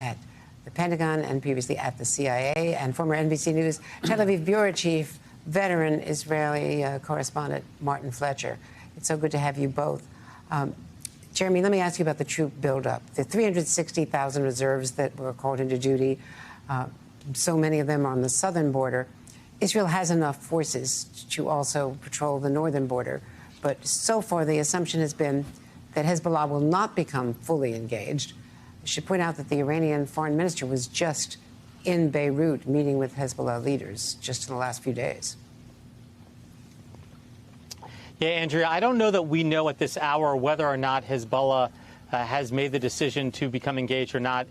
at the Pentagon and previously at the CIA, and former NBC News Tel Aviv bureau chief, veteran Israeli correspondent Martin Fletcher. It's so good to have you both. Jeremy, let me ask you about the troop buildup. The 360,000 reserves that were called into duty, so many of them on the southern border. Israel has enough forces to also patrol the northern border, but so far the assumption has been that Hezbollah will not become fully engaged. I should point out that the Iranian foreign minister was just in Beirut meeting with Hezbollah leaders just in the last few days. Yeah, Andrea, I don't know that we know at this hour whether or not Hezbollah has made the decision to become engaged or not.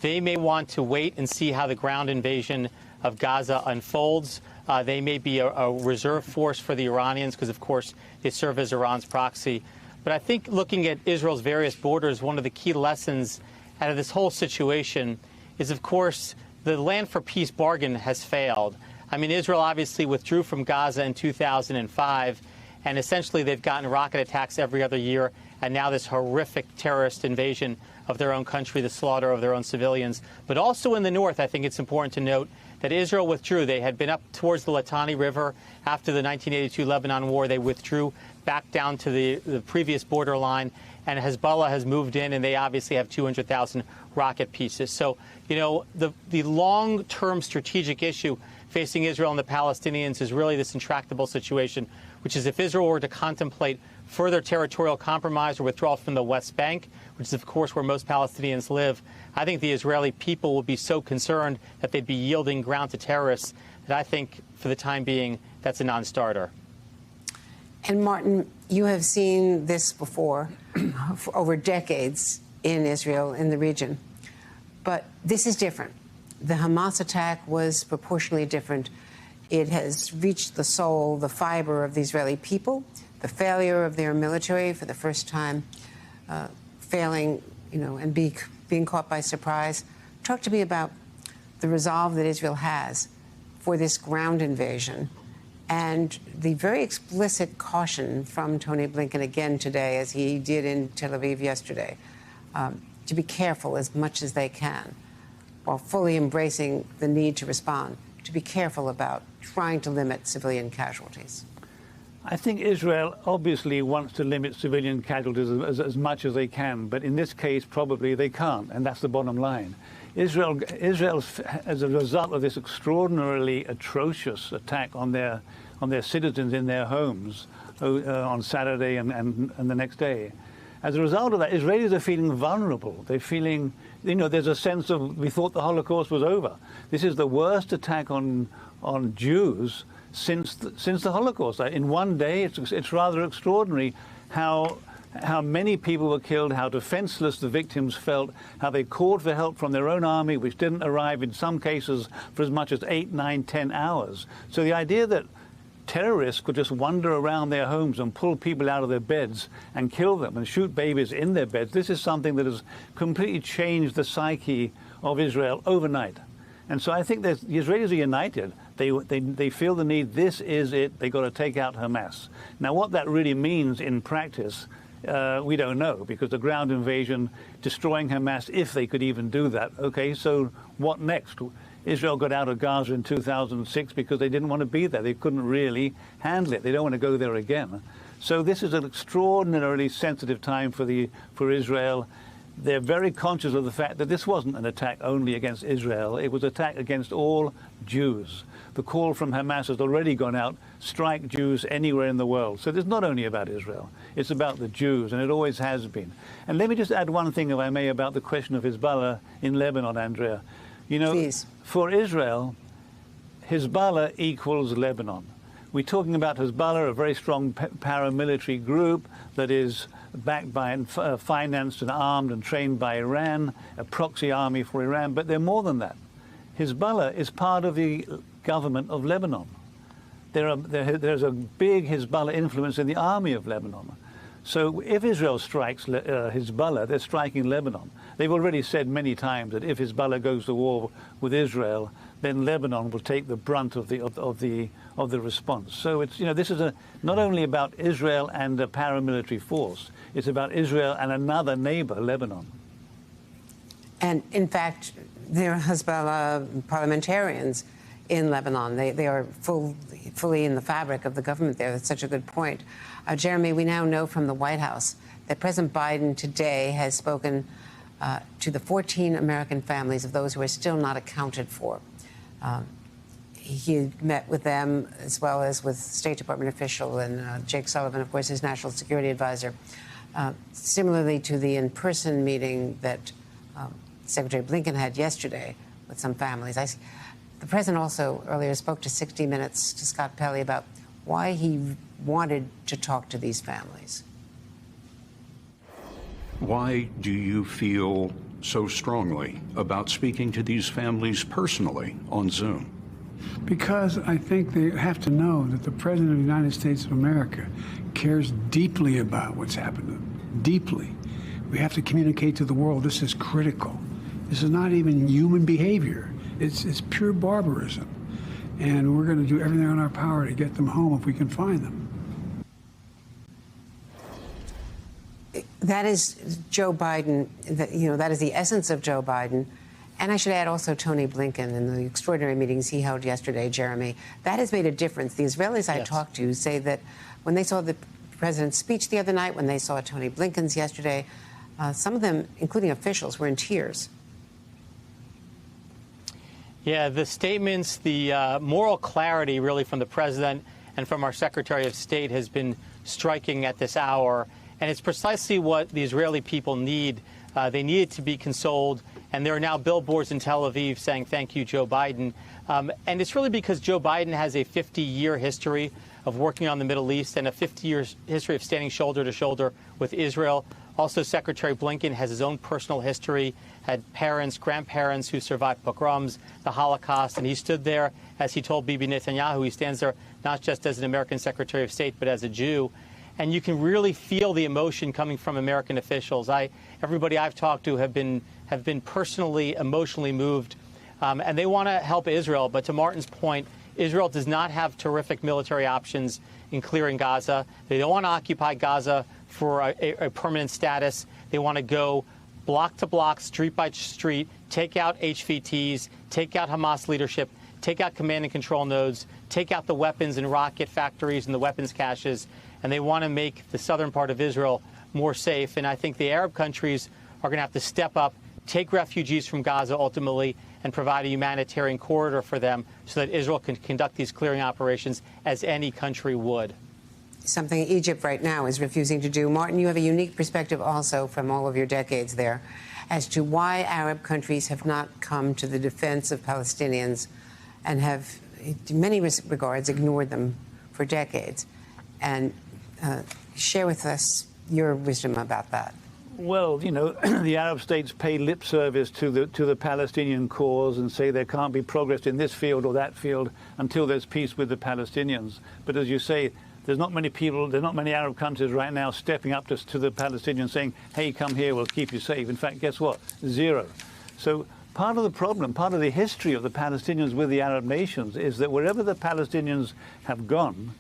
They may want to wait and see how the ground invasion of Gaza unfolds. They may be a reserve force for the Iranians because, of course, they serve as Iran's proxy. But I think looking at Israel's various borders, one of the key lessons out of this whole situation is, of course, the land for peace bargain has failed. I mean, Israel obviously withdrew from Gaza in 2005, and essentially they've gotten rocket attacks every other year, and now this horrific terrorist invasion of their own country, the slaughter of their own civilians. But also in the north, I think it's important to note that Israel withdrew. They had been up towards the Litani River after the 1982 Lebanon War. They withdrew back down to the previous borderline, and Hezbollah has moved in, and they obviously have 200,000 rocket pieces. So, you know, the long-term strategic issue facing Israel and the Palestinians is really this intractable situation, which is if Israel were to contemplate further territorial compromise or withdrawal from the West Bank, which is, of course, where most Palestinians live, I think the Israeli people will be so concerned that they'd be yielding ground to terrorists that I think, for the time being, that's a non-starter. And, Martin, you have seen this before for over decades in Israel, in the region. But this is different. The Hamas attack was proportionally different. It has reached the soul, the fiber of the Israeli people, the failure of their military for the first time, failing, and being caught by surprise. Talk to me about the resolve that Israel has for this ground invasion and the very explicit caution from Tony Blinken again today, as he did in Tel Aviv yesterday, to be careful as much as they can, while fully embracing the need to respond, to be careful about trying to limit civilian casualties. I think Israel obviously wants to limit civilian casualties as much as they can, but in this case, probably they can't, and that's the bottom line. Israel, as a result of this extraordinarily atrocious attack on their citizens in their homes on Saturday and the next day, as a result of that, Israelis are feeling vulnerable. They're feeling, there's a sense of, we thought the Holocaust was over. This is the worst attack on Jews since the Holocaust. In one day, it's rather extraordinary how many people were killed, how defenseless the victims felt, how they called for help from their own army, which didn't arrive in some cases for as much as 8, 9, 10 hours. So the idea that terrorists could just wander around their homes and pull people out of their beds and kill them and shoot babies in their beds, this is something that has completely changed the psyche of Israel overnight. And so I think the Israelis are united. They feel the need. This is it. They've got to take out Hamas. Now, what that really means in practice, we don't know, because the ground invasion, destroying Hamas, if they could even do that. OK, so what next? Israel got out of Gaza in 2006 because they didn't want to be there. They couldn't really handle it. They don't want to go there again. So this is an extraordinarily sensitive time for Israel. They're very conscious of the fact that this wasn't an attack only against Israel. It was an attack against all Jews. The call from Hamas has already gone out, strike Jews anywhere in the world. So it's not only about Israel. It's about the Jews, and it always has been. And let me just add one thing, if I may, about the question of Hezbollah in Lebanon, Andrea. Please. For Israel, Hezbollah equals Lebanon. We're talking about Hezbollah, a very strong paramilitary group that is backed by and financed and armed and trained by Iran, a proxy army for Iran. But they're more than that. Hezbollah is part of the government of Lebanon. There's a big Hezbollah influence in the army of Lebanon. So if Israel strikes Hezbollah, they're striking Lebanon. They've already said many times that if Hezbollah goes to war with Israel, then Lebanon will take the brunt of the response. So it's this is not only about Israel and a paramilitary force. It's about Israel and another neighbor, Lebanon. And in fact, there are Hezbollah parliamentarians in Lebanon. They are fully in the fabric of the government there. That's such a good point. Jeremy, we now know from the White House that President Biden today has spoken to the 14 American families of those who are still not accounted for. He met with them as well as with State Department official and Jake Sullivan, of course, his national security advisor. Similarly to the in-person meeting that Secretary Blinken had yesterday with some families. The president also earlier spoke to 60 Minutes to Scott Pelley about why he wanted to talk to these families. Why do you feel so strongly about speaking to these families personally on Zoom? Because I think they have to know that the President of the United States of America cares deeply about what's happened to them. Deeply. We have to communicate to the world this is critical. This is not even human behavior. It's pure barbarism. And we're going to do everything in our power to get them home if we can find them. That is Joe Biden. That is the essence of Joe Biden. And I should add also Tony Blinken in the extraordinary meetings he held yesterday, Jeremy. That has made a difference. The Israelis I talked to say that when they saw the president's speech the other night, when they saw Tony Blinken's yesterday, some of them, including officials, were in tears. Yeah, the statements, the moral clarity really from the president and from our Secretary of State has been striking at this hour. And it's precisely what the Israeli people need. They needed to be consoled. And there are now billboards in Tel Aviv saying, thank you, Joe Biden. And it's really because Joe Biden has a 50-year history of working on the Middle East and a 50-year history of standing shoulder to shoulder with Israel. Also, Secretary Blinken has his own personal history, had parents, grandparents who survived pogroms, the Holocaust, and he stood there, as he told Bibi Netanyahu, he stands there not just as an American Secretary of State, but as a Jew. And you can really feel the emotion coming from American officials. Everybody I've talked to have been personally, emotionally moved, and they want to help Israel. But to Martin's point, Israel does not have terrific military options in clearing Gaza. They don't want to occupy Gaza for a permanent status. They want to go block to block, street by street, take out HVTs, take out Hamas leadership, take out command and control nodes, take out the weapons and rocket factories and the weapons caches, and they want to make the southern part of Israel more safe. And I think the Arab countries are going to have to step up, take refugees from Gaza ultimately, and provide a humanitarian corridor for them so that Israel can conduct these clearing operations as any country would. Something Egypt right now is refusing to do. Martin, you have a unique perspective also from all of your decades there as to why Arab countries have not come to the defense of Palestinians and have, in many regards, ignored them for decades. And share with us your wisdom about that. Well, the Arab states pay lip service to the Palestinian cause and say there can't be progress in this field or that field until there's peace with the Palestinians. But as you say, there's not many Arab countries right now stepping up to the Palestinians saying, hey, come here, we'll keep you safe. In fact, guess what? Zero. So part of the problem, part of the history of the Palestinians with the Arab nations is that wherever the Palestinians have gone,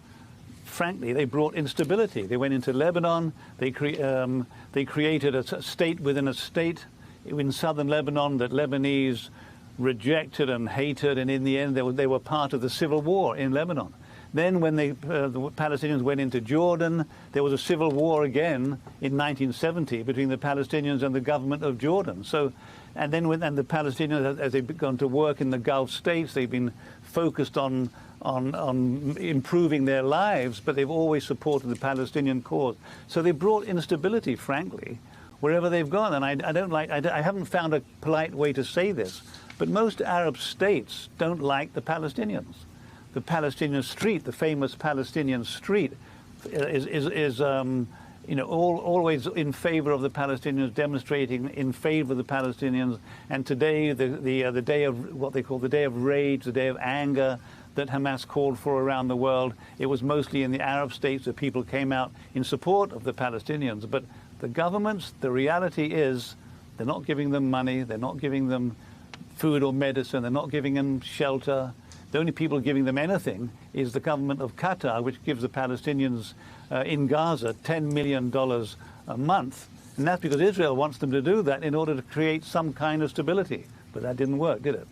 frankly, they brought instability. They went into Lebanon. They created a state within a state in southern Lebanon that Lebanese rejected and hated, and in the end, they were part of the civil war in Lebanon. Then when the Palestinians went into Jordan, there was a civil war again in 1970 between the Palestinians and the government of Jordan. So, and then when the Palestinians, as they've gone to work in the Gulf states, they've been focused on improving their lives, but they've always supported the Palestinian cause. So they brought instability, frankly, wherever they've gone. And I haven't found a polite way to say this, but most Arab states don't like the Palestinians. The Palestinian street, the famous Palestinian street, is always in favor of the Palestinians, demonstrating in favor of the Palestinians. And today, the day of what they call the day of rage, the day of anger that Hamas called for around the world, it was mostly in the Arab states that people came out in support of the Palestinians. But the governments, the reality is, they're not giving them money, they're not giving them food or medicine, they're not giving them shelter. The only people giving them anything is the government of Qatar, which gives the Palestinians in Gaza $10 million a month. And that's because Israel wants them to do that in order to create some kind of stability. But that didn't work, did it?